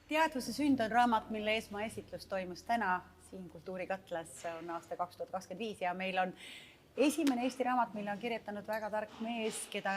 Teadvuse sünd on raamat, mille esmaesitlus toimus täna siin Kultuurikatlas, on aasta 2025 ja meil on esimene Eesti raamat, mille on kirjutanud väga tark mees, keda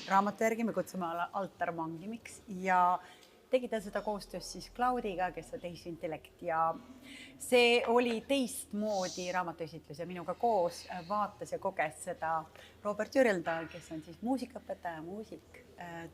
raamatu järgi me kutsume Altar Mangimiks ja tegi ta seda koostöös siis Cloudiga, kes on tehisintellekt ja see oli teistmoodi raamatuesitlus ja minuga koos vaatas ja koges seda Robert Jürjeldal, kes on siis muusikaõpetaja, muusik.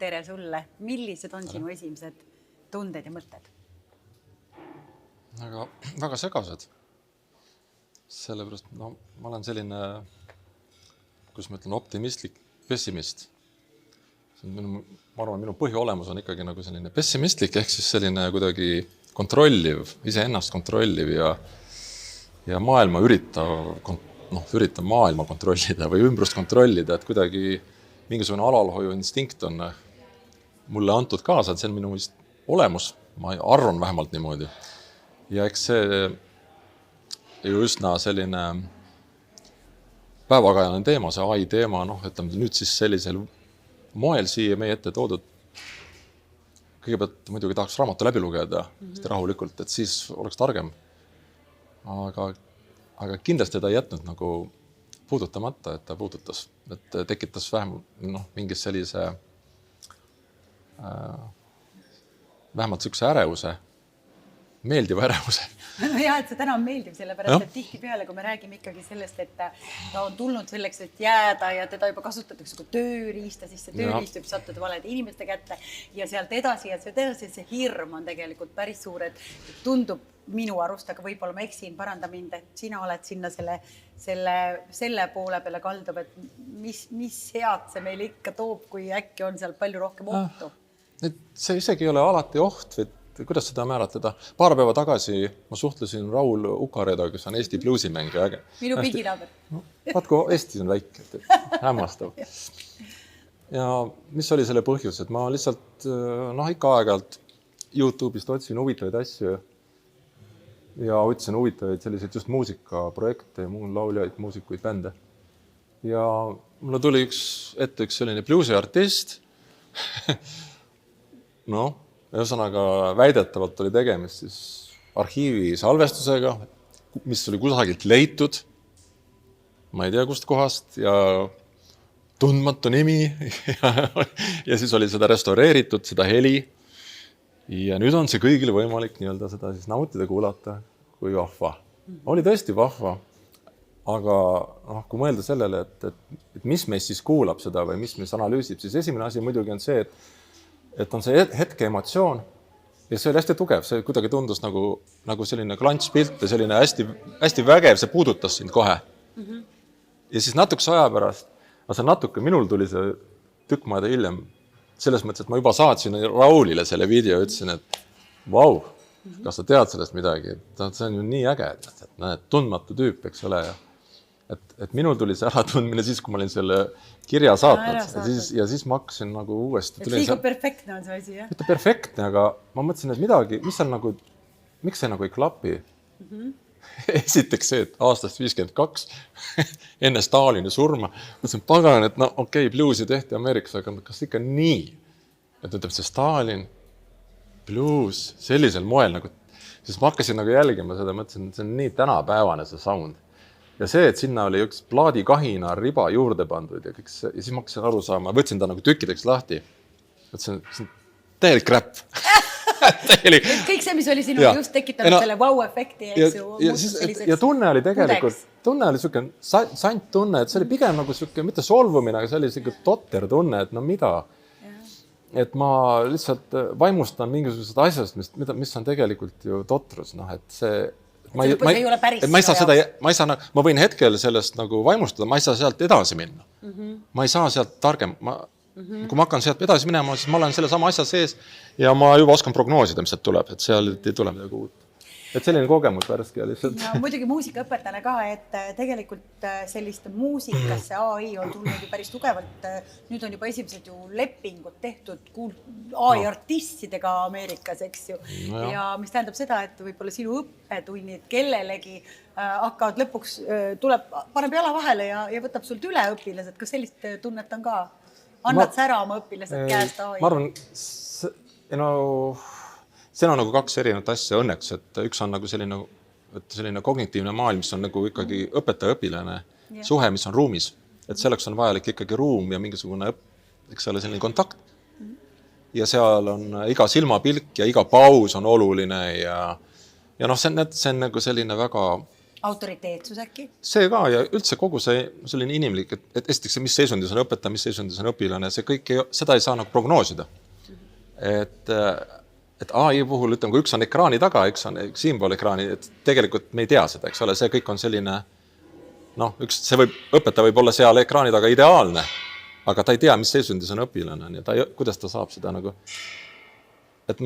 Tere sulle, millised on sinu esimesed tunded ja mõtted? Väga segased. Sellepärast, ma olen selline, kus ma ütlen, optimistlik pessimist. Ma arvan, minu põhiolemus on ikkagi nagu selline pessimistlik, ehk siis selline kuidagi kontrolliv, iseennast kontrolliv ja maailma üritab maailma kontrollida või ümbrust kontrollida, et kuidagi mingisugune alalhoiu instinkt on mulle antud kaasa, et see on minu olemus, ma arvan vähemalt niimoodi. Ja eks see ju üsna selline päevakajaline teema, see AI teema, ütleme nüüd siis sellisel moel siia meie ette toodud. Kõigepealt muidugi tahaks raamatu läbi lugeda rahulikult, et siis oleks targem. Aga kindlasti ta ei jätnud nagu puudutamata, et ta puudutas, et tekitas mingis sellise vähemalt sükse ärevuse, meeldiva ärevuse. Ja, et see täna on meeldiv, sellepärast, et tihti peale, kui me räägime ikkagi sellest, et ta on tulnud selleks, et jääda ja teda juba kasutatakse kui tööriista, siis see tööriist võib sattuda valede inimeste kätte ja sealt edasi ja see hirm on tegelikult päris suur, et tundub minu arust, aga võib-olla ma eksin, paranda mind, et sina oled sinna selle poole peale kaldub, et mis head see meile ikka toob, kui äkki on seal palju rohkem ohtu. See isegi ei ole alati oht, või kuidas seda määratleda. Paar päeva tagasi ma suhtlesin Raul Ukareda, kes on Eesti bluusimängija. Minu piginaaber. Vaatko, Eesti on väike, hämmastav. Ja mis oli selle põhjus, et ma lihtsalt ikka aeg-ajalt YouTube'ist otsin huvitavaid asju ja otsin huvitavaid selliseid just muusikaprojekte ja muul lauljaid, muusikuid, bände. Ja mulle tuli üks selline bluusiartist. Ühesõnaga väidetavalt oli tegemist siis arhiivi salvestusega, mis oli kusagilt leitud, ma ei tea kust kohast, ja tundmatu nimi ja siis oli seda restaureeritud, seda heli. Ja nüüd on see kõigile võimalik nii-öelda seda siis nautida, kuulata, kui vahva. Oli tõesti vahva, aga kui mõelda sellele, et mis meist siis kuulab seda või mis meist analüüsib, siis esimene asi muidugi on see, et on see hetke emotsioon ja see oli hästi tugev, see kuidagi tundus nagu selline klantspilt ja selline hästi vägev, see puudutas sind kohe. Ja siis natukese aja pärast, minul tuli see tükk maada hiljem, selles mõttes, et ma juba saatsin Raulile selle video ja ütlesin, et vau, kas sa tead sellest midagi, see on ju nii äge, et näed, tundmatu tüüp, eks ole. Et minul tuli see äratundmine siis, kui ma olin selle kirja saatnud ja siis ma hakkasin nagu uuesti. Et liiga perfektne on see asi, jah? Mitte perfektne, aga ma mõtlesin, et midagi, miks see nagu ei klapi? Esiteks see, et aastast 52 enne Stalini surma, mõtlesin pagan, et bluusi tehti Ameerikas, aga kas ikka nii? Et ütleb see Stalin, bluus, sellisel moel siis ma hakkasin nagu jälgima seda, mõtlesin, et see on nii tänapäevane see sound. Ja see, et sinna oli üks plaadikahina riba juurde pandud ja siis ma hakkasin aru saama, võtsin ta nagu tükkideks lahti. See on täielik räpp. Kõik see, mis oli sinu just tekitanud selle wow-efekti. Ja tunne oli tegelikult, selline sant tunne, et see oli pigem nagu mitte solvumine, aga see oli selline totter tunne, et mida. Et ma lihtsalt vaimustan mingisugused asjast, mis on tegelikult ju totrus. Et see ma võin hetkel sellest nagu vaimustada, ma ei saa sealt edasi minna. Ma ei saa sealt targem. Kui ma hakkan sealt edasi minema, siis ma olen selle sama asja sees ja ma juba oskan prognoosida, mis sealt tuleb, et seal ei tule midagi uut. Et selline kogemus värske lihtsalt. Ja muidugi muusikaõpetajana ka, et tegelikult sellist muusikasse AI on tulnud ju päris tugevalt. Nüüd on juba esimesed ju lepingud tehtud AI artistidega Ameerikas, eks ju. Ja mis tähendab seda, et võib-olla sinu õppetunnid kellelegi hakkavad lõpuks, paneb jala vahele ja võtab sult üle õpilased. Kas sellist tunnet on ka? Annad sa ära oma õpilased käest AI? Ma arvan, seal on nagu kaks erinevat asja õnneks, et üks on nagu selline kognitiivne maailm, mis on nagu ikkagi õpetaja-õpilane suhe, mis on ruumis. Et selleks on vajalik ikkagi ruum ja mingisugune eks ole, selline kontakt. Ja seal on iga silmapilk ja iga paus on oluline ja noh, see on nagu selline väga autoriteetsus äkki? See ka ja üldse kogu see selline inimlik, et esiteks see, mis seisundis on õpetaja, mis seisundis on õpilane, see kõik seda ei saa nagu prognoosida. Et AI puhul, ütleme, kui üks on ekraani taga, üks on siinpool ekraani, et tegelikult me ei tea seda, eks ole, see kõik on selline, noh, õpetaja võib olla seal ekraani taga ideaalne, aga ta ei tea, mis seisundis on õpilane, nii kuidas ta saab seda nagu... Et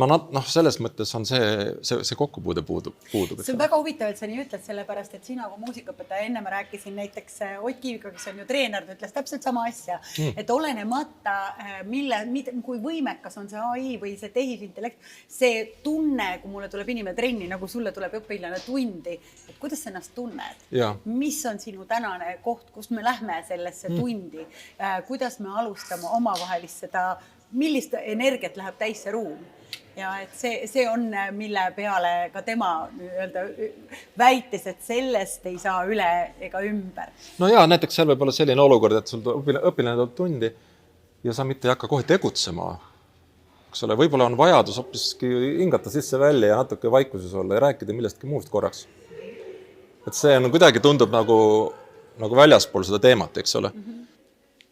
selles mõttes on see kokkupuude puudub. See on väga huvitav, et sa nii ütled, sellepärast, et sina kui muusikaõpetaja, enne ma rääkisin näiteks Ott Kiivika, kes on ju treener, ütles täpselt sama asja, et olenemata, kui võimekas on see AI või see tehisintellekt, see tunne, kui mulle tuleb inimene trenni, nagu sulle tuleb õpilane tundi, et kuidas sa ennast tunned? Mis on sinu tänane koht, kus me lähme sellesse tundi? Kuidas me alustame omavahelist seda, millist energiat läheb täis see ruum? Ja et see on, mille peale ka tema väitis, et sellest ei saa üle ega ümber. No jaa, näiteks seal võib olla selline olukord, et sul õpilane tuleb tundi ja sa mitte ei hakka kohe tegutsema. Võib-olla on vajadus hoopiski hingata sisse välja ja natuke vaikuses olla ja rääkida millestki muust korraks. Et see on kuidagi tundub nagu väljaspool seda teemat, eks ole.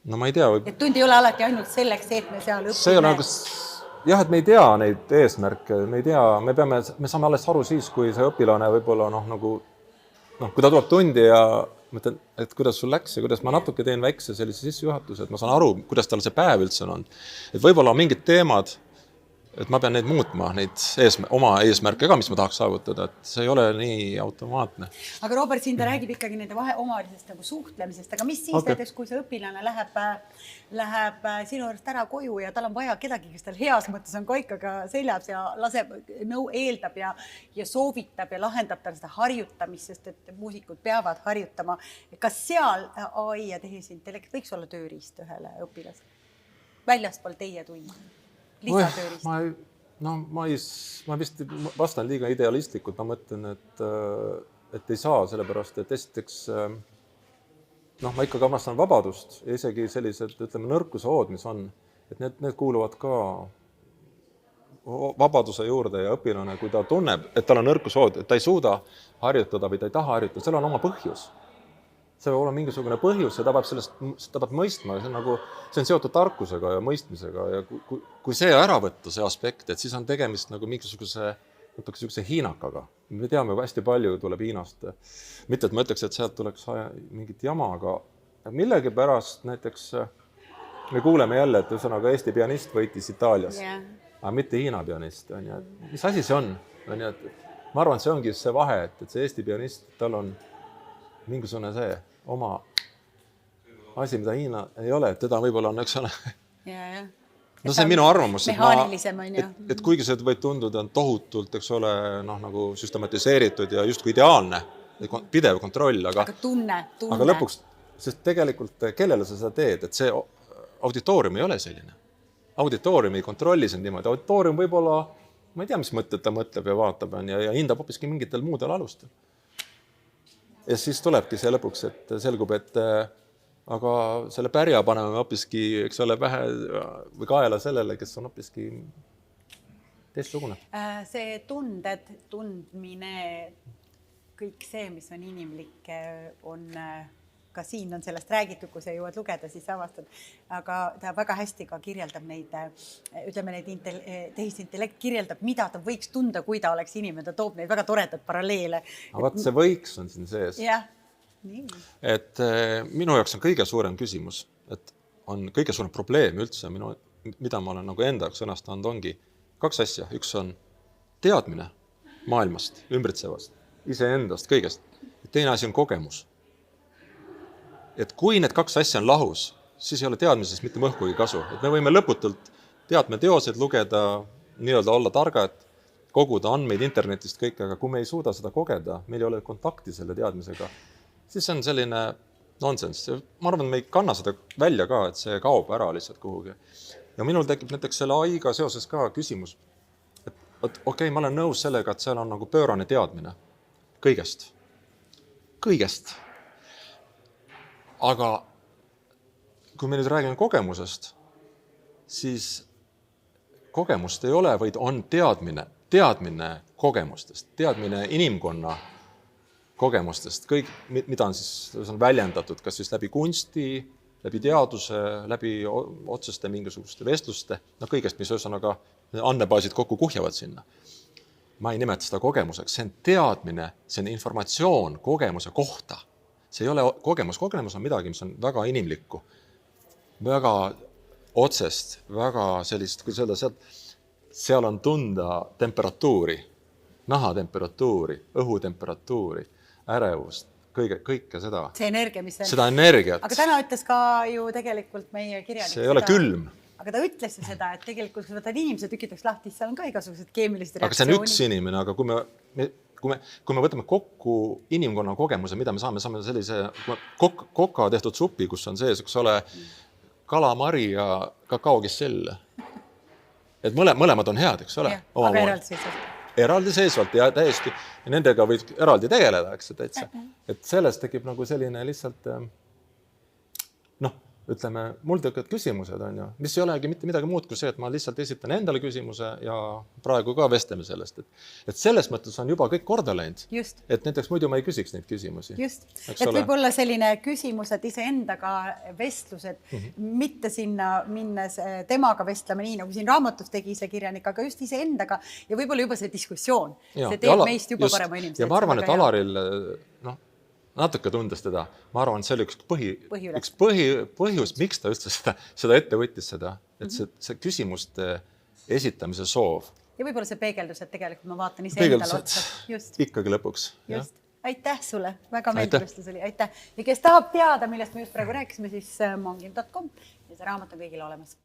No ma ei tea. Et tund ei ole alati ainult selleks, et me seal õpime. See on jah, et me ei tea neid eesmärke, me saame alles aru siis, kui see õpilane võib-olla kui ta tuleb tundi ja mõtlen, et kuidas sul läks ja kuidas ma natuke teen väikse sellise sissejuhatuse, et ma saan aru, kuidas tal see päev üldse on. Et võib-olla on mingid teemad, et ma pean neid muutma, oma eesmärke ka, mis ma tahaks saavutada, et see ei ole nii automaatne. Aga Robert, siin ta räägib ikkagi nende omavahelisest nagu suhtlemisest, aga mis siis näiteks, kui see õpilane läheb sinu juurest ära koju ja tal on vaja kedagi, kes tal heas mõttes on kaikaga seljas ja eeldab ja soovitab ja lahendab tal seda harjutamist, sest et muusikud peavad harjutama. Kas seal AI ja tehisintellekt võiks olla tööriist ühele õpilasele? Väljaspool teie tundi? Ma vist vastan liiga idealistlikult, ma mõtlen, et ei saa, sellepärast, et esiteks ma ikkagi armastan vabadust ja isegi sellised, ütleme, nõrkuse hood, mis on, et need kuuluvad ka vabaduse juurde ja õpilane, kui ta tunneb, et tal on nõrkuse hood, et ta ei suuda harjutada või ta ei taha harjutada, seal on oma põhjus. See võib olla mingisugune põhjus ja ta peab mõistma, see on seotud tarkusega ja mõistmisega ja kui see ära võtta, see aspekt, et siis on tegemist nagu mingisuguse hiinakaga. Me teame, hästi palju tuleb Hiinast. Mitte, et ma ütleks, et sealt tuleks mingit jama, aga millegi pärast näiteks me kuuleme jälle, et ühesõnaga Eesti pianist võitis Itaalias, aga mitte Hiina pianist. Mis asi see on? Ma arvan, et see ongi see vahe, et see Eesti pianist, tal on mingisugune see oma asi, mida Hiina ei ole, et teda võib-olla on, eks ole. No see on minu arvamus, et kuigi see võib tunduda tohutult, eks ole, nagu süstematiseeritud ja justkui ideaalne, pidev kontroll, aga lõpuks, sest tegelikult kellele sa seda teed, et see auditoorium ei ole selline. Auditoorium ei kontrolli sind niimoodi, auditoorium võib-olla, ma ei tea, mis mõtted ta mõtleb ja vaatab ja hindab hoopiski mingitel muudel alustel. Ja siis tulebki see lõpuks, et selgub, et aga selle pärja paneme hoopiski, eks ole, vähe või kaela sellele, kes on hoopiski teistsugune. See tundmine, kõik see, mis on inimlik, on ka siin on sellest räägitud, kui sa jõuad lugeda, siis avastad, aga ta väga hästi ka kirjeldab neid, ütleme, tehisintellekt kirjeldab, mida ta võiks tunda, kui ta oleks inimene, ta toob neid väga toredad paralleele. Aga see võiks on siin sees. Jah, nii. Et minu jaoks on kõige suurem küsimus, et on kõige suurem probleem üldse, mida ma olen nagu enda jaoks sõnastanud, ongi kaks asja. Üks on teadmine maailmast, ümbritsevast, iseendast, kõigest. Teine asi on kogemus. Et kui need kaks asja on lahus, siis ei ole teadmisest mitte mõhkugi kasu. Et me võime lõputult teadmeteoseid lugeda, nii-öelda olla targad, koguda andmeid internetist kõik, aga kui me ei suuda seda kogeda, meil ei ole kontakti selle teadmisega, siis on selline nonsense. Ma arvan, me ei kanna seda välja ka, et see kaob ära lihtsalt kuhugi. Ja minul tekib näiteks selle AI-ga seoses ka küsimus, et okei, ma olen nõus sellega, et seal on nagu pöörane teadmine kõigest. Kõigest. Aga kui me nüüd räägime kogemusest, siis kogemust ei ole, vaid on teadmine kogemustest, teadmine inimkonna kogemustest, kõik, mida on siis väljendatud, kas siis läbi kunsti, läbi teaduse, läbi otseste mingisuguste vestluste, kõigest, mis ühesõnaga andmebaasid kokku kuhjavad sinna. Ma ei nimeta seda kogemuseks, see on teadmine, see on informatsioon kogemuse kohta. See ei ole kogemus on midagi, mis on väga inimlikku, väga otsest, väga sellist, kui öelda, seal on tunda temperatuuri, nahatemperatuuri, õhutemperatuuri, ärevust, kõike seda. See energia, mis on. Seda energiat. Aga täna ütles ka ju tegelikult meie kirjanik. See ei ole külm. Aga ta ütles ju seda, et tegelikult kui võtad inimese tükitaks lahti, seal on ka igasugused keemilised reaktsioonid. Aga see on üks inimene, aga kui me võtame kokku inimkonna kogemuse, mida me saame sellise koka tehtud supi, kus on sees, eks ole, kalamari ja kakaokissell. Et mõlemad on head, eks ole? Aga eraldiseisvalt. Eraldiseisvalt ja täiesti, ja nendega võib eraldi tegeleda, eks täitsa. Et sellest tekib nagu selline lihtsalt, ütleme, mul tõkad küsimused on ju, mis ei olegi mitte midagi muud kui see, et ma lihtsalt esitan endale küsimuse ja praegu ka vestleme sellest. Et selles mõttes on juba kõik korda läinud. Just. Et näiteks muidu ma ei küsiks neid küsimusi. Just. Et võib olla selline küsimus, et iseendaga vestlused, mitte sinna minnes temaga vestlema nii, nagu siin raamatus tegi see kirjanik, aga just iseendaga ja võib-olla juba see diskussioon. See teeb meist juba parema inimese. Ja ma arvan, et Alaril, natuke tundes teda, ma arvan, et see oli üks põhjus, miks ta üldse seda ette võttis seda, et see küsimuste esitamise soov. Ja võib-olla see peegeldus, et tegelikult ma vaatan iseendale otsa. Just. Ikkagi lõpuks. Just. Aitäh sulle, väga meeldivustus oli. Aitäh. Ja kes tahab teada, millest me just praegu rääkisime, siis mongin.com ja see raamat on kõigile olemas.